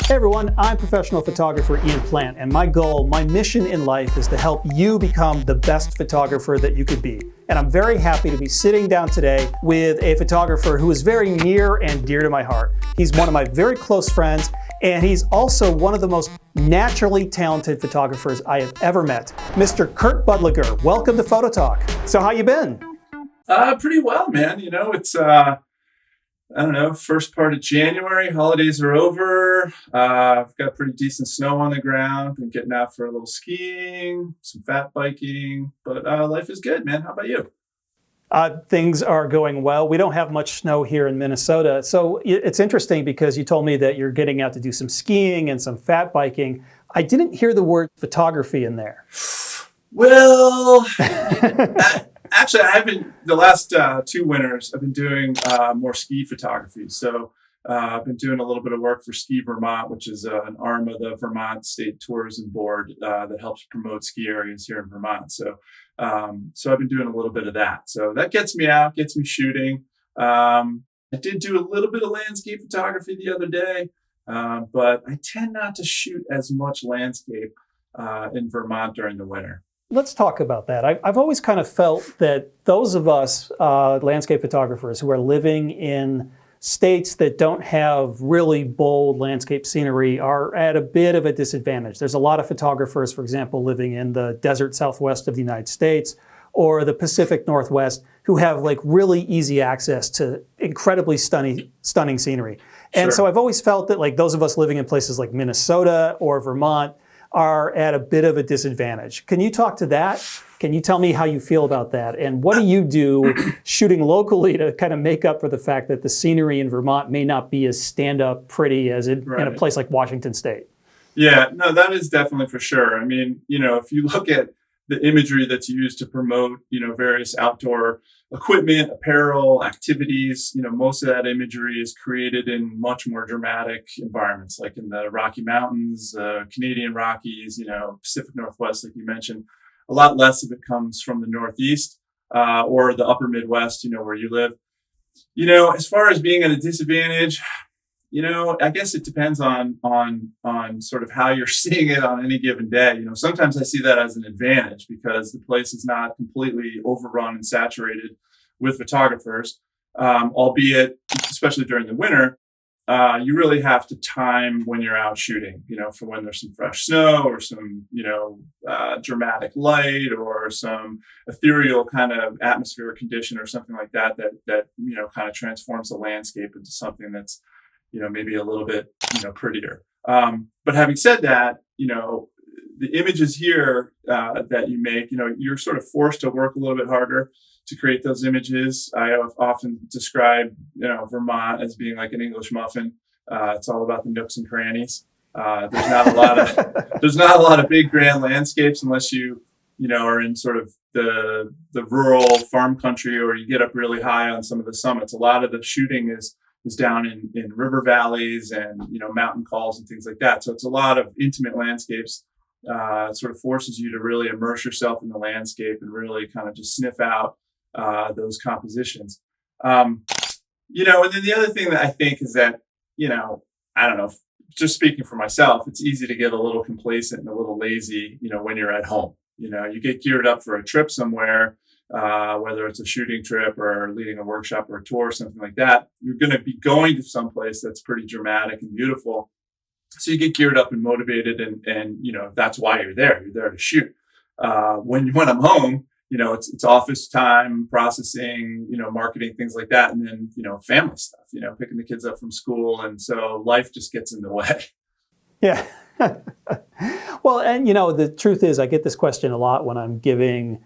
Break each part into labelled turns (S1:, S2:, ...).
S1: Hey everyone, I'm professional photographer Ian Plant, and my goal, my mission in life is to help you become the best photographer that you could be. And I'm very happy to be sitting down today with a photographer who is very near and dear to my heart. He's one of my very close friends, and he's also one of the most naturally talented photographers I have ever met, Mr. Kurt Budliger. Welcome to Photo Talk. So how you been?
S2: Pretty well, man. You know, it's I don't know, first part of January, holidays are over. I've got pretty decent snow on the ground. Been getting out for a little skiing, some fat biking, but life is good, man. How about you?
S1: Things are going well. We don't have much snow here in Minnesota. So it's interesting because you told me that you're getting out to do some skiing and some fat biking. I didn't hear the word photography in there.
S2: Well, actually, the last 2 winters, I've been doing more ski photography. So I've been doing a little bit of work for Ski Vermont, which is an arm of the Vermont State Tourism Board that helps promote ski areas here in Vermont. So I've been doing a little bit of that. So that gets me out, gets me shooting. I did do a little bit of landscape photography the other day, but I tend not to shoot as much landscape in Vermont during the winter.
S1: Let's talk about that. I've always kind of felt that those of us landscape photographers who are living in states that don't have really bold landscape scenery are at a bit of a disadvantage. There's a lot of photographers, for example, living in the desert southwest of the United States or the Pacific Northwest who have like really easy access to incredibly stunning scenery. And
S2: Sure.
S1: so I've always felt that like those of us living in places like Minnesota or Vermont are at a bit of a disadvantage. Can you talk to that? Can you tell me how you feel about that? And what do you do shooting locally to kind of make up for the fact that the scenery in Vermont may not be as stand-up pretty as in a place like Washington State?
S2: Yeah, no, that is definitely for sure. I mean, you know, if you look at the imagery that's used to promote, you know, various outdoor equipment, apparel, activities, you know, most of that imagery is created in much more dramatic environments, like in the Rocky Mountains, Canadian Rockies, you know, Pacific Northwest, like you mentioned. A lot less of it comes from the Northeast or the upper Midwest, you know, where you live. You know, as far as being at a disadvantage, you know, I guess it depends on sort of how you're seeing it on any given day. You know, sometimes I see that as an advantage because the place is not completely overrun and saturated with photographers, albeit, especially during the winter, you really have to time when you're out shooting, you know, for when there's some fresh snow or some, you know, dramatic light or some ethereal kind of atmospheric condition or something like that, you know, kind of transforms the landscape into something that's, you know, maybe a little bit, you know, prettier. But having said that, you know, the images here that you make, you know, you're sort of forced to work a little bit harder to create those images. I often describe, you know, Vermont as being like an English muffin. It's all about the nooks and crannies. There's not a lot of big grand landscapes unless you know, are in sort of the rural farm country or you get up really high on some of the summits. A lot of the shooting is down in river valleys and, you know, mountain calls and things like that. So it's a lot of intimate landscapes. It sort of forces you to really immerse yourself in the landscape and really kind of just sniff out those compositions. You know, and then the other thing that I think is that, you know, I don't know, just speaking for myself, it's easy to get a little complacent and a little lazy, you know, when you're at home. You know, you get geared up for a trip somewhere, whether it's a shooting trip or leading a workshop or a tour or something like that, you're going to be going to someplace that's pretty dramatic and beautiful. So you get geared up and motivated and you know, that's why you're there. You're there to shoot. When I'm home, you know, it's office time, processing, you know, marketing, things like that. And then, you know, family stuff, you know, picking the kids up from school. And so life just gets in the way.
S1: Yeah. Well, and you know, the truth is I get this question a lot when I'm giving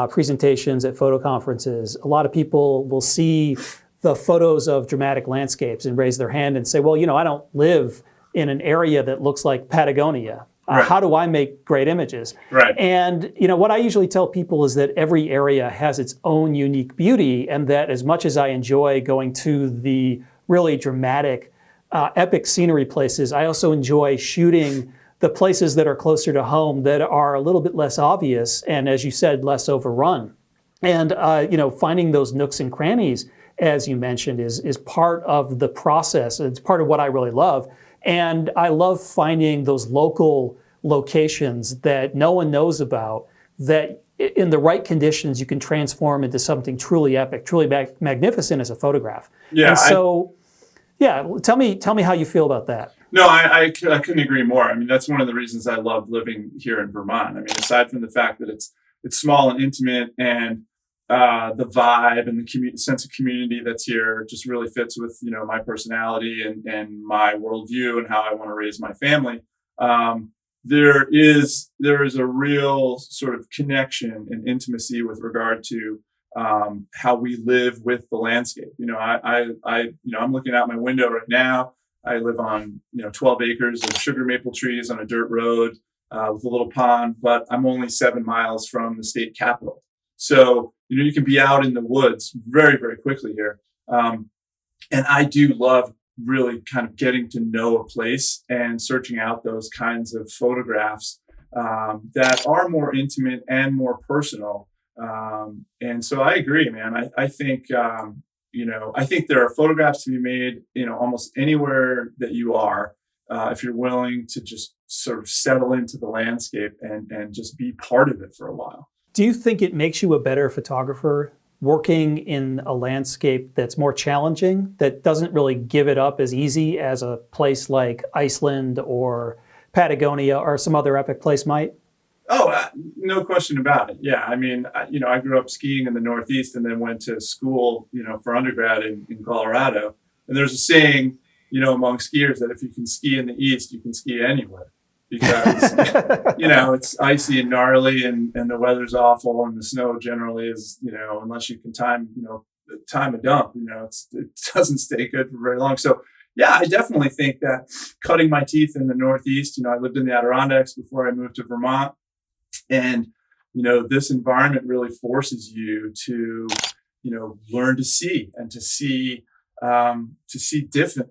S1: presentations at photo conferences. A lot of people will see the photos of dramatic landscapes and raise their hand and say, well, you know, I don't live in an area that looks like Patagonia.
S2: Right.
S1: How do I make great images?
S2: Right.
S1: And, you know, what I usually tell people is that every area has its own unique beauty, and that as much as I enjoy going to the really dramatic, epic scenery places, I also enjoy shooting the places that are closer to home that are a little bit less obvious and, as you said, less overrun. And, you know, finding those nooks and crannies, as you mentioned, is part of the process. It's part of what I really love. And I love finding those local locations that no one knows about that in the right conditions you can transform into something truly epic, truly magnificent as a photograph.
S2: Yeah.
S1: And so, tell me how you feel about that.
S2: No, I couldn't agree more. I mean, that's one of the reasons I love living here in Vermont. I mean, aside from the fact that it's small and intimate, and the vibe and the sense of community that's here just really fits with, my personality and my worldview and how I want to raise my family. There is a real sort of connection and intimacy with regard to how we live with the landscape. I'm looking out my window right now. I live on 12 acres of sugar maple trees on a dirt road with a little pond, but I'm only 7 miles from the state capitol. So you can be out in the woods very, very quickly here. And I do love really kind of getting to know a place and searching out those kinds of photographs that are more intimate and more personal. And so I agree, man. I think, I think there are photographs to be made, almost anywhere that you are, if you're willing to just sort of settle into the landscape and just be part of it for a while.
S1: Do you think it makes you a better photographer working in a landscape that's more challenging, that doesn't really give it up as easy as a place like Iceland or Patagonia or some other epic place might?
S2: Oh, no question about it. Yeah. I mean, I grew up skiing in the Northeast and then went to school, for undergrad in Colorado. And there's a saying, among skiers that if you can ski in the East, you can ski anywhere. Because, it's icy and gnarly and the weather's awful and the snow generally is, unless you can time a dump, it doesn't stay good for very long. So, yeah, I definitely think that cutting my teeth in the Northeast, I lived in the Adirondacks before I moved to Vermont. And, this environment really forces you to, learn to see and to see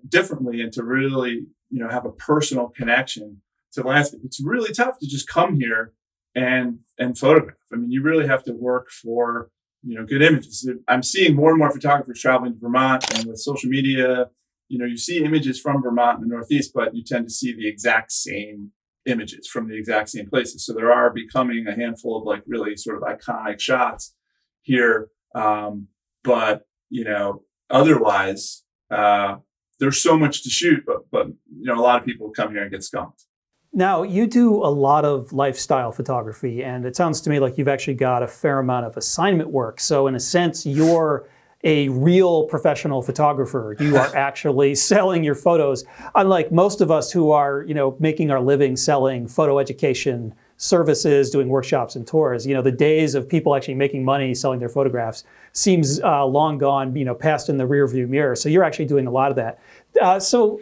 S2: differently and to really, have a personal connection to the landscape. It's really tough to just come here and photograph. I mean, you really have to work for, good images. I'm seeing more and more photographers traveling to Vermont, and with social media, you see images from Vermont in the Northeast, but you tend to see the exact same images from the exact same places. So there are becoming a handful of like really sort of iconic shots here. But, otherwise, there's so much to shoot, but a lot of people come here and get skunked.
S1: Now, you do a lot of lifestyle photography, and it sounds to me like you've actually got a fair amount of assignment work. So in a sense, you're a real professional photographer. You are actually selling your photos, unlike most of us who are, making our living selling photo education services, doing workshops and tours. The days of people actually making money selling their photographs seems long gone, passed in the rearview mirror. So you're actually doing a lot of that. So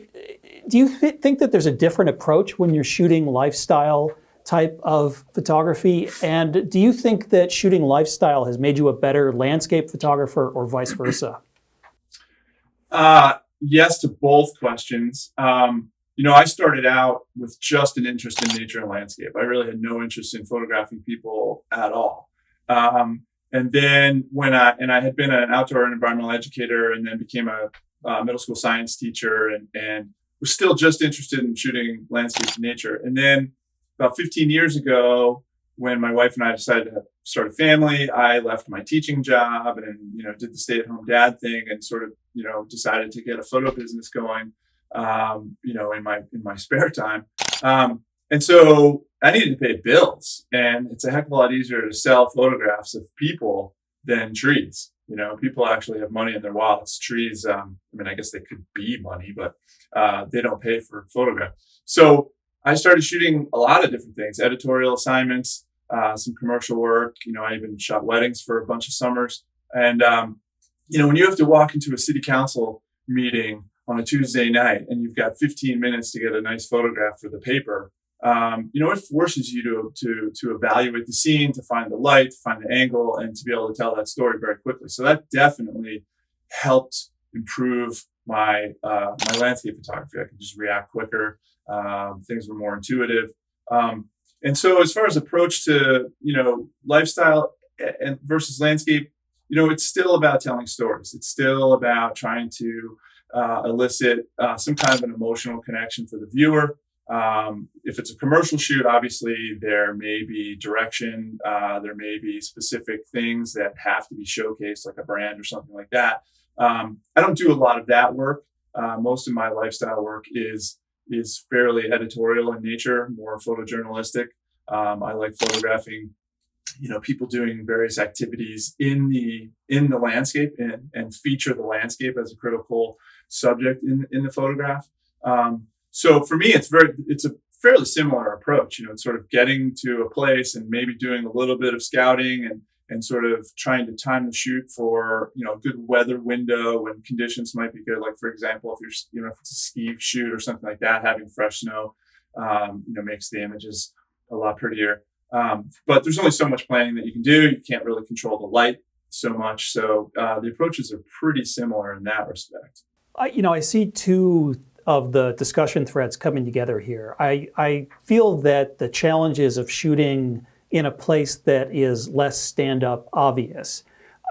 S1: do you think that there's a different approach when you're shooting lifestyle type of photography? And do you think that shooting lifestyle has made you a better landscape photographer or vice versa?
S2: Yes to both questions. I started out with just an interest in nature and landscape. I really had no interest in photographing people at all. And then I had been an outdoor and environmental educator and then became a middle school science teacher and was still just interested in shooting landscape and nature. And then about 15 years ago, when my wife and I decided to start a family, I left my teaching job and, did the stay-at-home dad thing and sort of, decided to get a photo business going, in my spare time. And so I needed to pay bills, and it's a heck of a lot easier to sell photographs of people than trees. People actually have money in their wallets. Trees, I guess they could be money, but they don't pay for photographs. So I started shooting a lot of different things, editorial assignments, some commercial work. I even shot weddings for a bunch of summers. And, when you have to walk into a city council meeting on a Tuesday night and you've got 15 minutes to get a nice photograph for the paper, it forces you to evaluate the scene, to find the light, to find the angle, and to be able to tell that story very quickly. So that definitely helped improve my landscape photography. I could just react quicker. Things were more intuitive. And so as far as approach to, lifestyle and versus landscape, it's still about telling stories. It's still about trying to elicit some kind of an emotional connection for the viewer. If it's a commercial shoot, obviously there may be direction, there may be specific things that have to be showcased, like a brand or something like that. I don't do a lot of that work. Most of my lifestyle work is fairly editorial in nature, more photojournalistic. I like photographing, people doing various activities in the landscape and feature the landscape as a critical subject in the photograph. So for me, it's a fairly similar approach. It's sort of getting to a place and maybe doing a little bit of scouting and sort of trying to time the shoot for, a good weather window when conditions might be good. Like, for example, if if it's a ski shoot or something like that, having fresh snow, makes the images a lot prettier. But there's only so much planning that you can do. You can't really control the light so much. So the approaches are pretty similar in that respect.
S1: I see two of the discussion threads coming together here. I feel that the challenges of shooting in a place that is less stand-up obvious,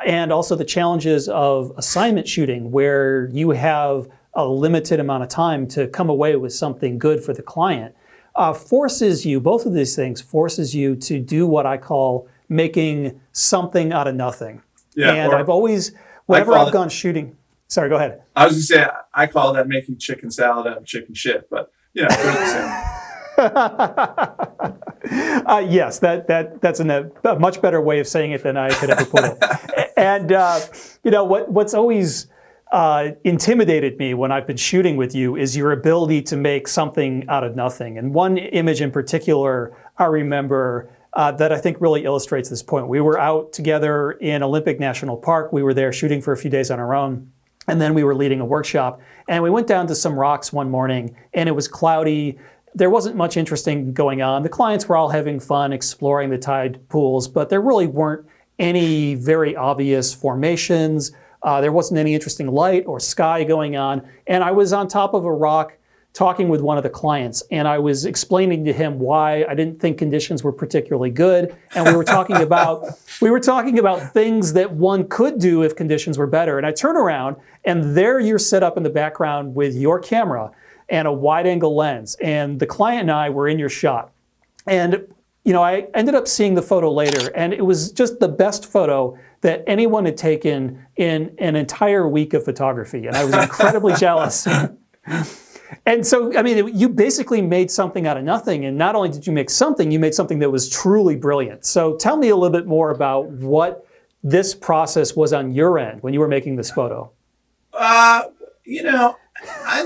S1: and also the challenges of assignment shooting where you have a limited amount of time to come away with something good for the client, forces you, both of these things forces you to do what I call making something out of nothing. Yeah, and I've always, whenever I've gone shooting, sorry, go ahead.
S2: I was going to say, I call that making chicken salad out of chicken shit, but they're the same.
S1: Yes, that's a much better way of saying it than I could ever put it. And what's always intimidated me when I've been shooting with you is your ability to make something out of nothing. And one image in particular I remember that I think really illustrates this point. We were out together in Olympic National Park. We were there shooting for a few days on our own. And then we were leading a workshop. And we went down to some rocks one morning, and it was cloudy. There wasn't much interesting going on. The clients were all having fun exploring the tide pools, but there really weren't any very obvious formations. There wasn't any interesting light or sky going on. And I was on top of a rock talking with one of the clients, and I was explaining to him why I didn't think conditions were particularly good. And we were talking about things that one could do if conditions were better. And I turn around, and there you're set up in the background with your camera and a wide-angle lens. And the client and I were in your shot. And I ended up seeing the photo later, and it was just the best photo that anyone had taken in an entire week of photography. And I was incredibly jealous. And so, you basically made something out of nothing. And not only did you make something, you made something that was truly brilliant. So tell me a little bit more about what this process was on your end when you were making this photo.
S2: I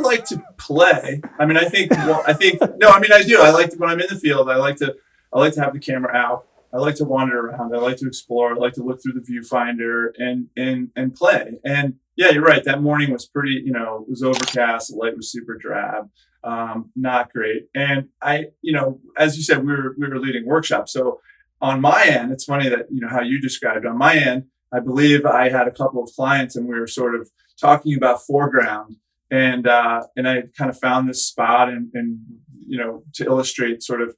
S2: like to play. I do. I like to, when I'm in the field, I like to have the camera out. I like to wander around. I like to explore. I like to look through the viewfinder and play. And yeah, you're right. That morning was pretty, it was overcast. The light was super drab, not great. And as you said, we were leading workshops. So on my end, it's funny that, how you described on my end, I believe I had a couple of clients and we were sort of talking about foreground. And I kind of found this spot and to illustrate sort of,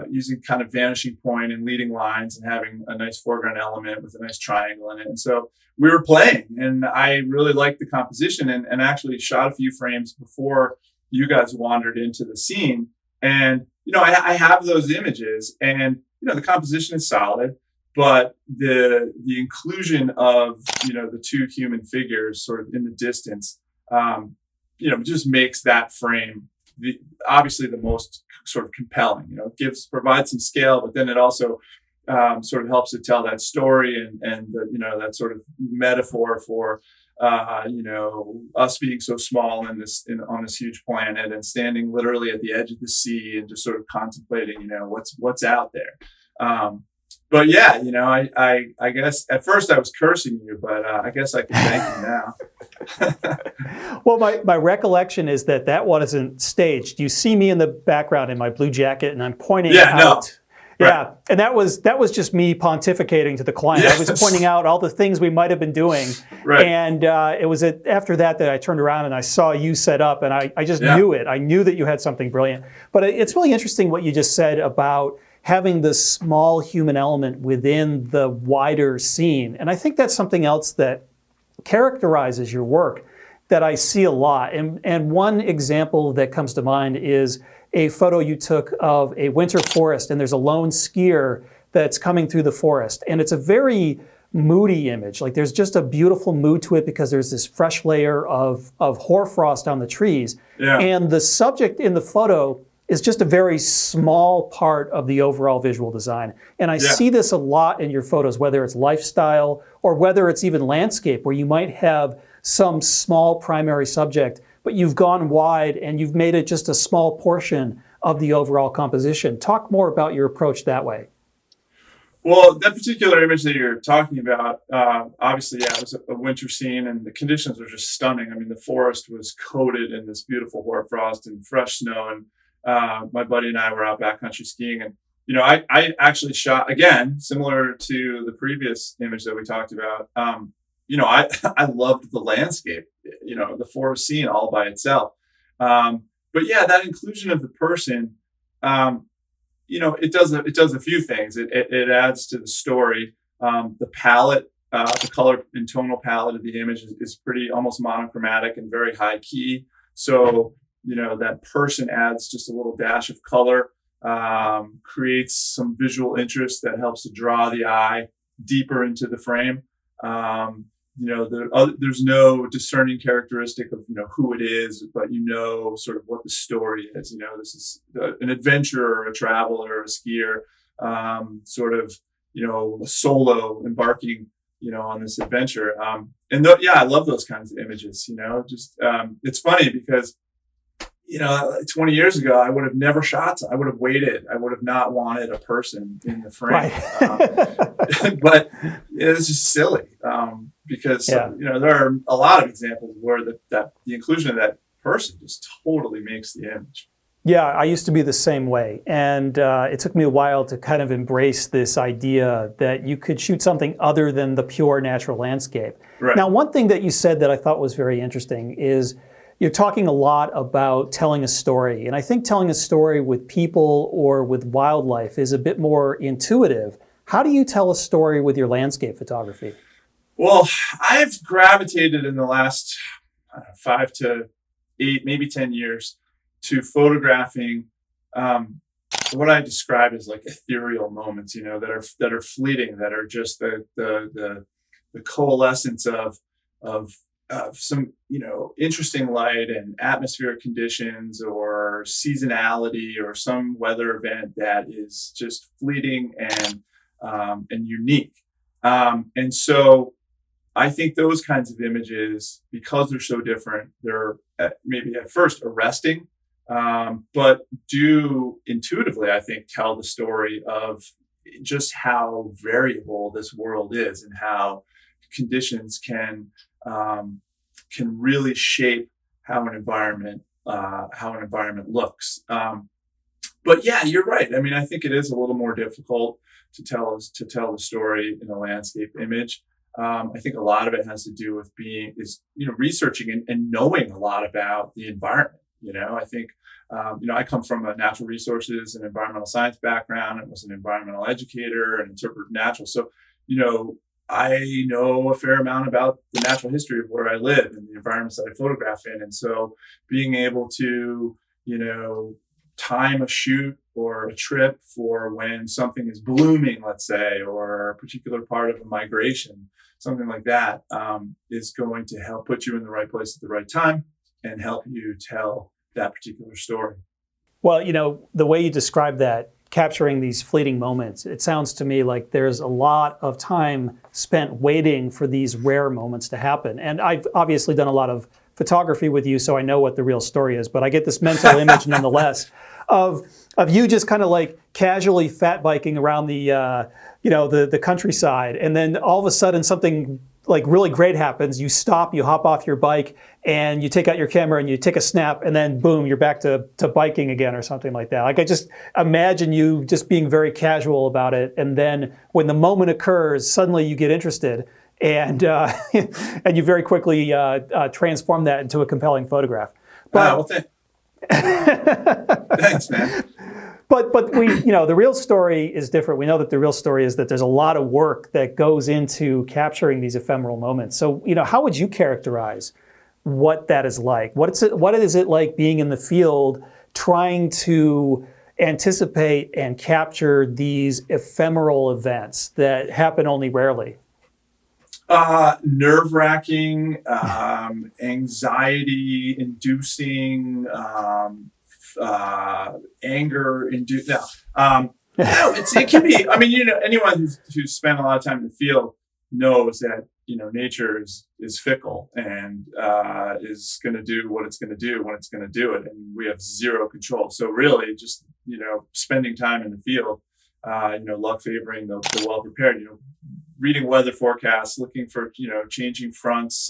S2: using kind of vanishing point and leading lines and having a nice foreground element with a nice triangle in it. And so we were playing, and I really liked the composition and actually shot a few frames before you guys wandered into the scene. And, I have those images, and, the composition is solid, but the inclusion of, the two human figures sort of in the distance, just makes that frame obviously the most sort of compelling. Provides some scale, but then it also sort of helps to tell that story and that sort of metaphor for us being so small on this huge planet and standing literally at the edge of the sea and just sort of contemplating what's out there. But yeah, I guess at first I was cursing you, but I guess I can thank you now.
S1: Well, my recollection is that wasn't staged. You see me in the background in my blue jacket, and I'm pointing out. No. Yeah, right. And that was just me pontificating to the client. Yes. I was pointing out all the things we might have been doing. Right. And it was after that I turned around and I saw you set up, and I just knew it. I knew that you had something brilliant. But it's really interesting what you just said about having this small human element within the wider scene. And I think that's something else that characterizes your work that I see a lot. And one example that comes to mind is a photo you took of a winter forest, and there's a lone skier that's coming through the forest. And it's a very moody image. Like there's just a beautiful mood to it because there's this fresh layer of hoarfrost on the trees.
S2: Yeah.
S1: And the subject in the photo is just a very small part of the overall visual design. And I see this a lot in your photos, whether it's lifestyle or whether it's even landscape, where you might have some small primary subject, but you've gone wide and you've made it just a small portion of the overall composition. Talk more about your approach that way.
S2: Well, that particular image that you're talking about, obviously, it was a winter scene, and the conditions were just stunning. I mean, the forest was coated in this beautiful hoarfrost and fresh snow, and my buddy and I were out backcountry skiing, and I actually shot, again, similar to the previous image that we talked about. I loved the landscape, the forest scene all by itself. But yeah, that inclusion of the person, it does a few things. It adds to the story. The palette, the color and tonal palette of the image is pretty almost monochromatic and very high key. So, that person adds just a little dash of color, creates some visual interest that helps to draw the eye deeper into the frame. There's no discerning characteristic of, who it is, but sort of what the story is. This is an adventurer, a traveler, a skier, sort of, a solo embarking, on this adventure. I love those kinds of images, it's funny because, 20 years ago, I would have never shot. I would have waited. I would have not wanted a person in the frame. Right. But it's just silly because, there are a lot of examples where the inclusion of that person just totally makes the image.
S1: Yeah, I used to be the same way. And it took me a while to kind of embrace this idea that you could shoot something other than the pure natural landscape.
S2: Right.
S1: Now, one thing that you said that I thought was very interesting is you're talking a lot about telling a story. And I think telling a story with people or with wildlife is a bit more intuitive. How do you tell a story with your landscape photography?
S2: Well, I've gravitated in the last 5 to 8, maybe 10 years to photographing what I describe as like ethereal moments, that are fleeting, that are just the coalescence of some, interesting light and atmospheric conditions or seasonality or some weather event that is just fleeting and unique. And so I think those kinds of images, because they're so different, they're maybe at first arresting, but do intuitively, I think, tell the story of just how variable this world is and how conditions can really shape how an environment looks. But yeah, you're right. I mean, I think it is a little more difficult to tell the story in a landscape image. I think a lot of it has to do with researching and knowing a lot about the environment. I think, I come from a natural resources and environmental science background. I was an environmental educator and interpreter of natural. So, I know a fair amount about the natural history of where I live and the environments that I photograph in. And so being able to, time a shoot or a trip for when something is blooming, let's say, or a particular part of a migration, something like that, is going to help put you in the right place at the right time and help you tell that particular story.
S1: Well, the way you describe that, capturing these fleeting moments, it sounds to me like there's a lot of time spent waiting for these rare moments to happen. And I've obviously done a lot of photography with you, so I know what the real story is, but I get this mental image nonetheless of you just kind of like casually fat biking around the countryside, and then all of a sudden something like really great happens. You stop, you hop off your bike, and you take out your camera and you take a snap, and then boom, you're back to biking again or something like that. Like I just imagine you just being very casual about it, and then when the moment occurs, suddenly you get interested, and and you very quickly transform that into a compelling photograph. But
S2: thanks, man.
S1: But we, the real story is different. We know that the real story is that there's a lot of work that goes into capturing these ephemeral moments. So, how would you characterize what that is like? What is it like being in the field trying to anticipate and capture these ephemeral events that happen only rarely?
S2: Nerve-wracking, anxiety-inducing, anger induced. No, it can be. I mean, anyone who's spent a lot of time in the field knows that nature is fickle and is going to do what it's going to do when it's going to do it, and we have zero control. So really, just spending time in the field, luck favoring the well prepared. Reading weather forecasts, looking for changing fronts,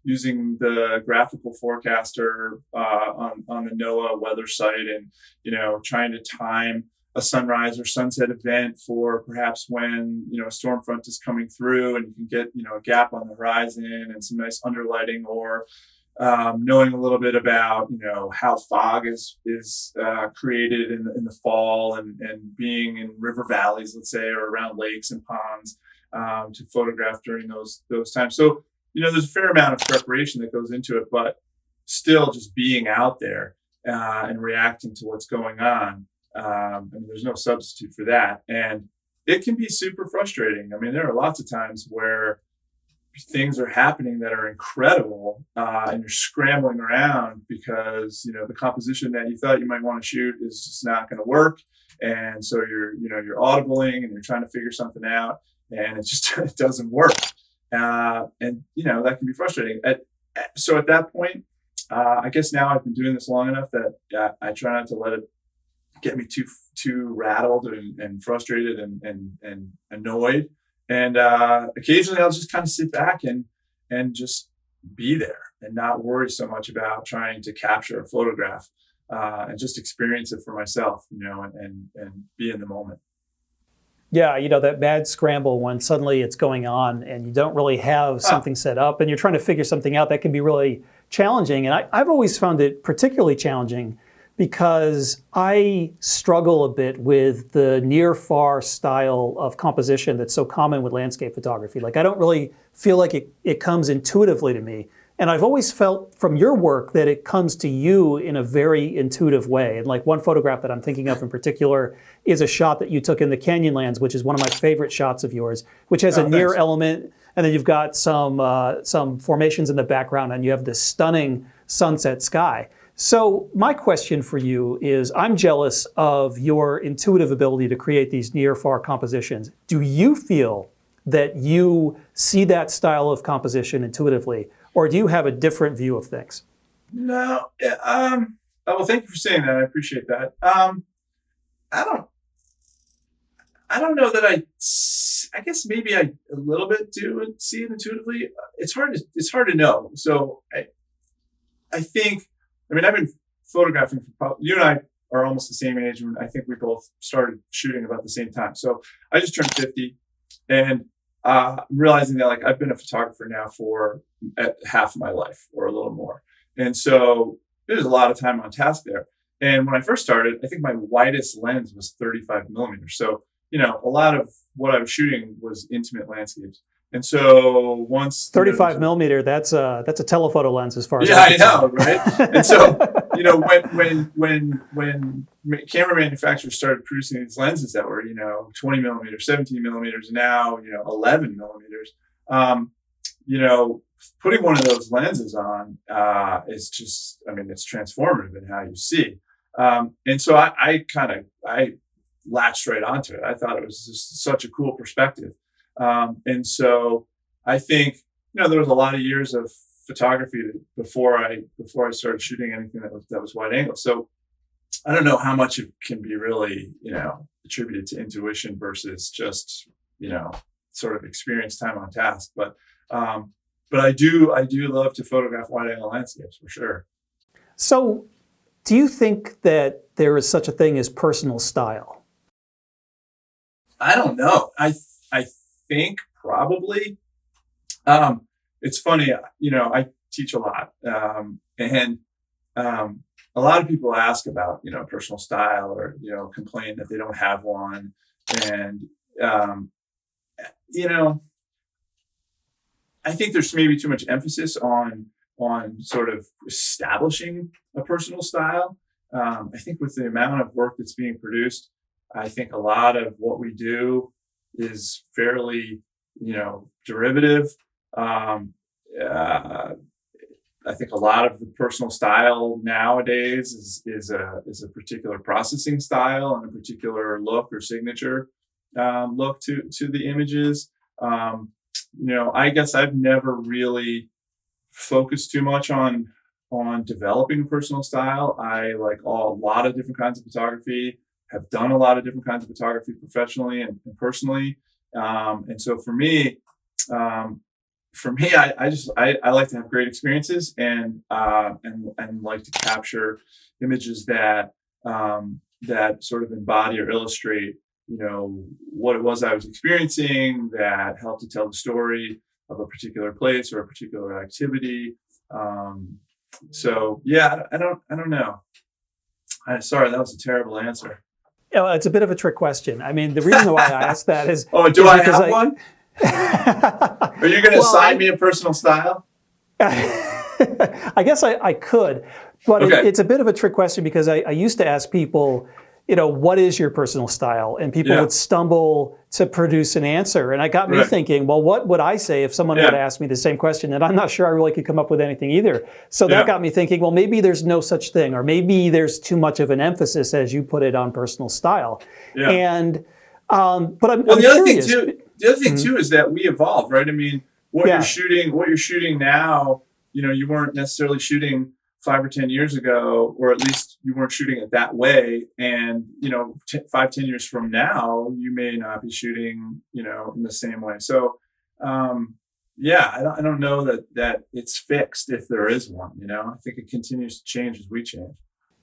S2: using the graphical forecaster on the NOAA weather site, and trying to time a sunrise or sunset event for perhaps when a storm front is coming through, and you can get a gap on the horizon and some nice underlighting, or knowing a little bit about how fog is created in the fall, and being in river valleys, let's say, or around lakes and ponds, to photograph during those times. So there's a fair amount of preparation that goes into it, but still just being out there and reacting to what's going on. There's no substitute for that, and it can be super frustrating. I mean, there are lots of times where things are happening that are incredible, and you're scrambling around because the composition that you thought you might want to shoot is just not going to work, and so you're audibling and you're trying to figure something out, and it doesn't work, and that can be frustrating. So at that point, I guess now I've been doing this long enough that I try not to let it get me too rattled and frustrated and annoyed. And occasionally I'll just kind of sit back and just be there and not worry so much about trying to capture a photograph, and just experience it for myself, and be in the moment.
S1: Yeah, that mad scramble when suddenly it's going on and you don't really have something set up and you're trying to figure something out, that can be really challenging. And I've always found it particularly challenging because I struggle a bit with the near-far style of composition that's so common with landscape photography. Like, I don't really feel like it comes intuitively to me. And I've always felt from your work that it comes to you in a very intuitive way. And like one photograph that I'm thinking of in particular is a shot that you took in the Canyonlands, which is one of my favorite shots of yours, which has a near element. And then you've got some formations in the background, and you have this stunning sunset sky. So my question for you is, I'm jealous of your intuitive ability to create these near-far compositions. Do you feel that you see that style of composition intuitively, or do you have a different view of things?
S2: No. Well, thank you for saying that. I appreciate that. I don't know that I guess maybe I a little bit do see it intuitively. It's hard to know. So I think, I've been photographing for, you and I are almost the same age, and I think we both started shooting about the same time. So I just turned 50, and I'm realizing that I've been a photographer now for half of my life or a little more. And so there's a lot of time on task there. And when I first started, I think my widest lens was 35 millimeters. So, a lot of what I was shooting was intimate landscapes. And so once
S1: 35 millimeter, that's a telephoto lens as far as
S2: I know, right? And so when camera manufacturers started producing these lenses that were 20 millimeters, 17 millimeters, now 11 millimeters, putting one of those lenses on is just, it's transformative in how you see. And so I latched right onto it. I thought it was just such a cool perspective. And so I think, there was a lot of years of photography before I started shooting anything that was wide angle. So I don't know how much it can be really, attributed to intuition versus just, sort of experience time on task. But I do love to photograph wide angle landscapes for sure.
S1: So do you think that there is such a thing as personal style?
S2: I don't know. I think probably. It's funny, I teach a lot, and a lot of people ask about, personal style, or, complain that they don't have one. And, you know, I think there's maybe too much emphasis on sort of establishing a personal style. I think with the amount of work that's being produced, I think a lot of what we do is fairly, derivative. I think a lot of the personal style nowadays is a particular processing style and a particular look or signature look to the images. I guess I've never really focused too much on developing a personal style. I like a lot of different kinds of photography, have done a lot of different kinds of photography professionally and personally. And so for me, I like to have great experiences and like to capture images that sort of embody or illustrate, what it was I was experiencing, that helped to tell the story of a particular place or a particular activity. So yeah, I don't know. Sorry, that was a terrible answer.
S1: It's a bit of a trick question. I mean, the reason why I asked that is...
S2: Oh, do I have one? Are you going to assign me a personal style?
S1: I guess I could, but
S2: okay.
S1: It's a bit of a trick question because I used to ask people, what is your personal style? And people would stumble to produce an answer. And it got me thinking, well, what would I say if someone would ask me the same question? And I'm not sure I really could come up with anything either. So that got me thinking, well, maybe there's no such thing, or maybe there's too much of an emphasis, as you put it, on personal style. Yeah. And, but I'm curious.
S2: The other thing too is that we evolve, right? I mean, what you're shooting now, you weren't necessarily shooting 5 or 10 years ago, or at least you weren't shooting it that way. And, 5-10 years from now, you may not be shooting, in the same way. So, I don't know that it's fixed if there is one, I think it continues to change as we change.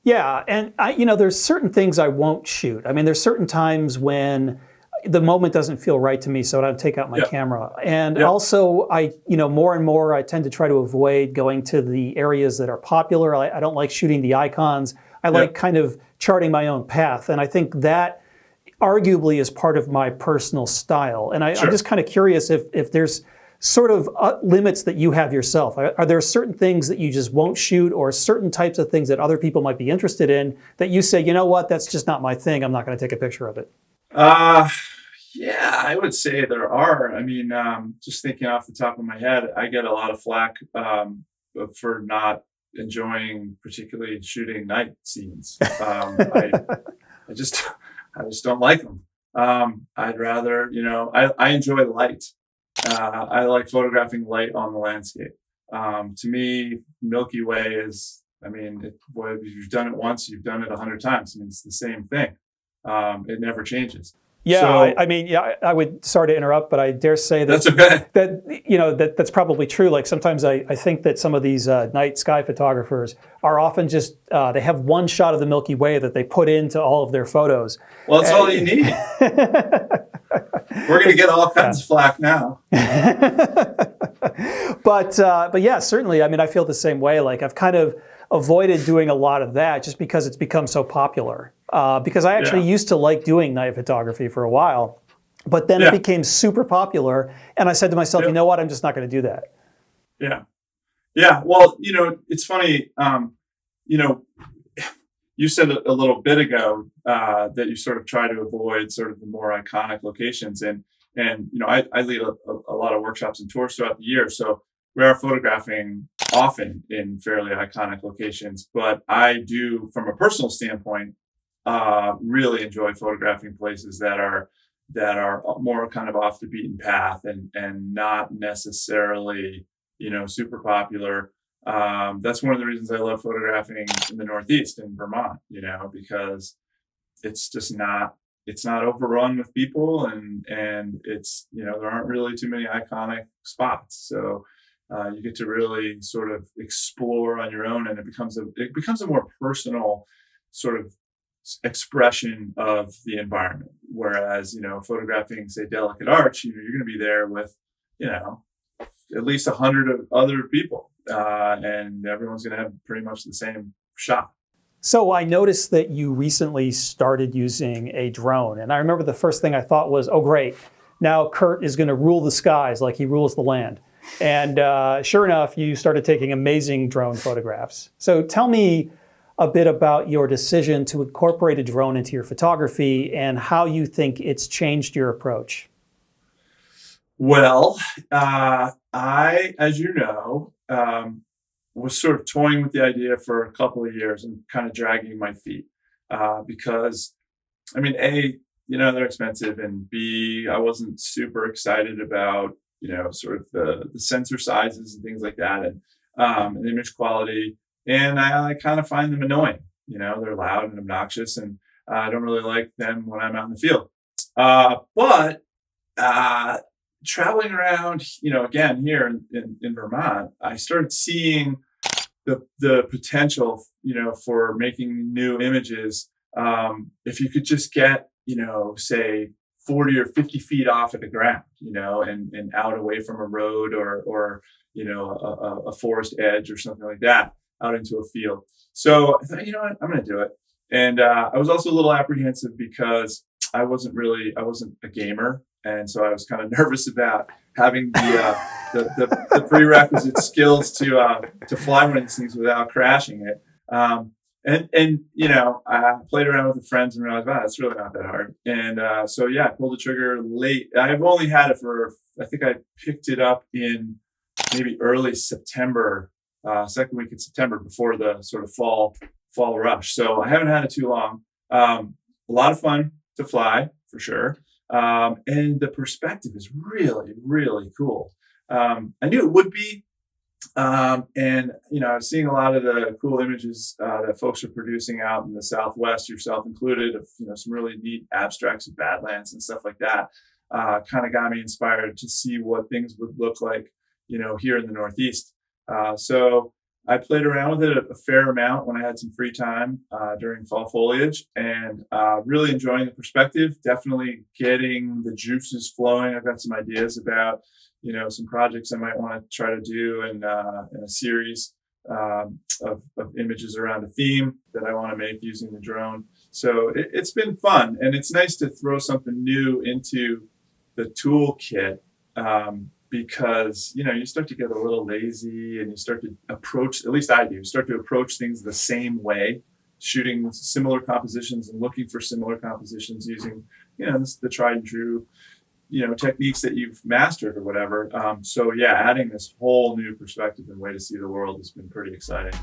S1: Yeah. And there's certain things I won't shoot. I mean, there's certain times when the moment doesn't feel right to me, so I don't take out my camera. And also, more and more, I tend to try to avoid going to the areas that are popular. I don't like shooting the icons. I like kind of charting my own path. And I think that arguably is part of my personal style. And I'm just kind of curious if there's sort of limits that you have yourself. Are there certain things that you just won't shoot, or certain types of things that other people might be interested in that you say, you know what, that's just not my thing. I'm not going to take a picture of it.
S2: Yeah, I would say there are. I mean, just thinking off the top of my head, I get a lot of flack for not enjoying particularly shooting night scenes. I just don't like them. I'd rather, I enjoy light. I like photographing light on the landscape. To me, Milky Way is, if you've done it once, you've done it 100 times. It's the same thing. It never changes.
S1: Yeah,
S2: so,
S1: I would, sorry to interrupt, but I dare say that
S2: that's okay.
S1: that's probably true. Like sometimes I think that some of these night sky photographers are often just, they have one shot of the Milky Way that they put into all of their photos.
S2: Well, that's all you need. We're going to get all kinds of flack now.
S1: But yeah, certainly. I feel the same way. Like I've kind of avoided doing a lot of that just because it's become so popular. Because I actually used to like doing night photography for a while, but then it became super popular, and I said to myself, you know what, I'm just not going to do that.
S2: Yeah. Well, it's funny. You said a little bit ago that you sort of try to avoid sort of the more iconic locations, and I lead a lot of workshops and tours throughout the year, so we are photographing often in fairly iconic locations. But I do, from a personal standpoint, really enjoy photographing places that are more kind of off the beaten path and not necessarily, super popular. That's one of the reasons I love photographing in the Northeast, in Vermont, because it's just it's not overrun with people, and it's, there aren't really too many iconic spots. So you get to really sort of explore on your own, and it becomes a more personal sort of expression of the environment. Whereas, photographing, say, Delicate Arch, you're going to be there with, at least 100 other people, and everyone's going to have pretty much the same shot.
S1: So I noticed that you recently started using a drone. And I remember the first thing I thought was, oh, great. Now Kurt is going to rule the skies like he rules the land. And sure enough, you started taking amazing drone photographs. So tell me a bit about your decision to incorporate a drone into your photography and how you think it's changed your approach.
S2: Well, I, as you know, was sort of toying with the idea for a couple of years and kind of dragging my feet because, I mean, A, they're expensive, and B, I wasn't super excited about, sort of the sensor sizes and things like that, and the image quality. And I kind of find them annoying. They're loud and obnoxious, and I don't really like them when I'm out in the field. But traveling around, again, here in Vermont, I started seeing the potential, for making new images. If you could just get, say 40 or 50 feet off of the ground, and out away from a road or a forest edge or something like that, out into a field. So I thought, what, I'm going to do it. And I was also a little apprehensive because I wasn't a gamer. And so I was kind of nervous about having the prerequisite skills to fly one of these things without crashing it. I played around with the friends and realized, wow, it's really not that hard. And so I pulled the trigger late. I've only had it I think I picked it up in maybe early September, second week in September, before the sort of fall rush. So I haven't had it too long. A lot of fun to fly, for sure. And the perspective is really, really cool. I knew it would be. And I was seeing a lot of the cool images that folks are producing out in the Southwest, yourself included, of some really neat abstracts of Badlands and stuff like that. Kind of got me inspired to see what things would look like, here in the Northeast. So I played around with it a fair amount when I had some free time during fall foliage, and really enjoying the perspective, definitely getting the juices flowing. I've got some ideas about, some projects I might want to try to do in a series of images around a theme that I want to make using the drone. So it's been fun, and it's nice to throw something new into the toolkit. Because, you start to get a little lazy, and you start to approach, at least I do, start to approach things the same way, shooting similar compositions and looking for similar compositions using, the tried and true, techniques that you've mastered or whatever. Adding this whole new perspective and way to see the world has been pretty exciting.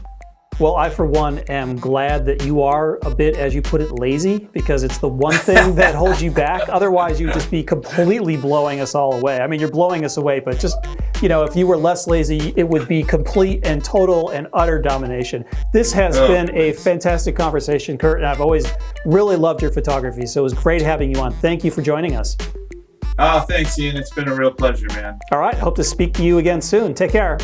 S1: Well, I, for one, am glad that you are a bit, as you put it, lazy, because it's the one thing that holds you back. Otherwise, you'd just be completely blowing us all away. I mean, you're blowing us away, but just, if you were less lazy, it would be complete and total and utter domination. This has been a fantastic conversation, Kurt, and I've always really loved your photography, so it was great having you on. Thank you for joining us.
S2: Oh, thanks, Ian. It's been a real pleasure, man.
S1: All right. Hope to speak to you again soon. Take care.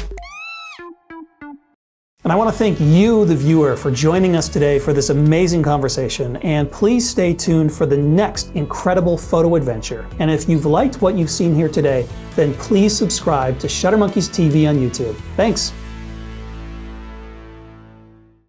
S1: And I want to thank you, the viewer, for joining us today for this amazing conversation. And please stay tuned for the next incredible photo adventure. And if you've liked what you've seen here today, then please subscribe to Shutter Monkeys TV on YouTube. Thanks.